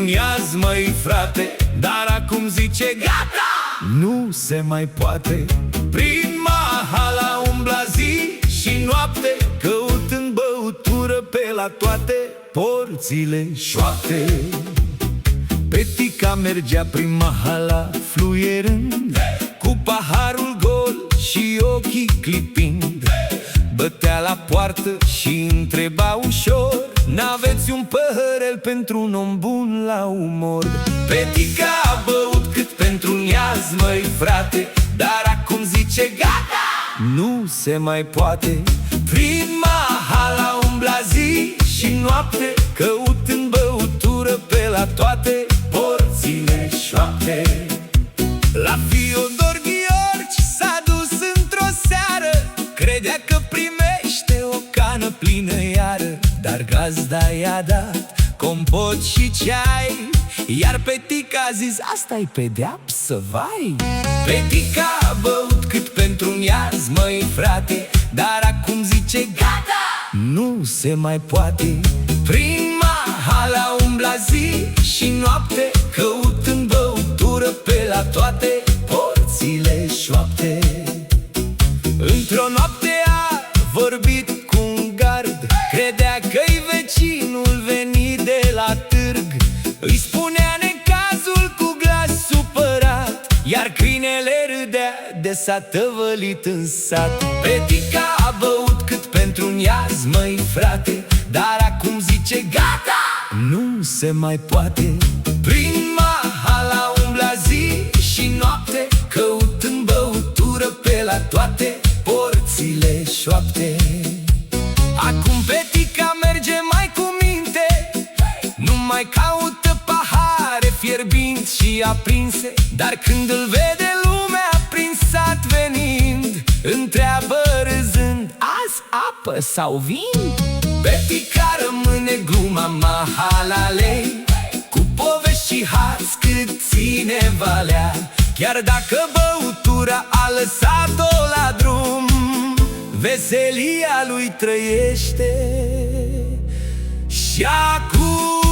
pentru-n iaz, măi frate, dar acum zice gata, nu se mai poate. Prin Mahala umbla zi și noapte, căutând băutură pe la toate porțile șoapte. Petica mergea prin Mahala fluierând, cu paharul gol și ochii clipind. Bătea la poartă și întreba ușor: n-aveți un păhărel pentru un om bun la umor? Petica a băut cât pentru-n iaz, măi frate, dar acum zice gata, nu se mai poate. Prin Mahala umbla zi și noapte, căutând băutură pe la toate porțile șoapte. La Fiodor Gheorghi s-a dus într-o seară, credea că primește o cană plină iară, dar gazda i-a dat compot și ceai, iar Petica a zis: asta-i pedeapsă, vai! Petica a băut cât pentru-n iaz, măi frate, dar acum zice gata, nu se mai poate. Prin Mahala umbla zi și noapte, căutând băutură pe la toate porțile șoapte. Într-o noapte a vorbit cu un gard, credea că-i vecinul venit de la târg. Îi spunea necazul cu glas supărat, iar câinele râdea de s-a tăvălit în sat. Petica a băut cât pentru-n iaz, măi frate, dar acum zice gata, nu se mai poate. Prin Mahala umbla zi și noapte, căutând băutură pe la toate porțile șoapte. Acum Petica merge mai cu minte, nu mai caută pahare fierbinți și aprinse, dar când îl vede lumea prin sat venind, întreabă râzând: azi apă sau vin? Petica rămâne gluma Mahalalei, cu povești și harți cât ține valea. Chiar dacă băutura a lăsat-o la drum, veselia lui trăiește și acum.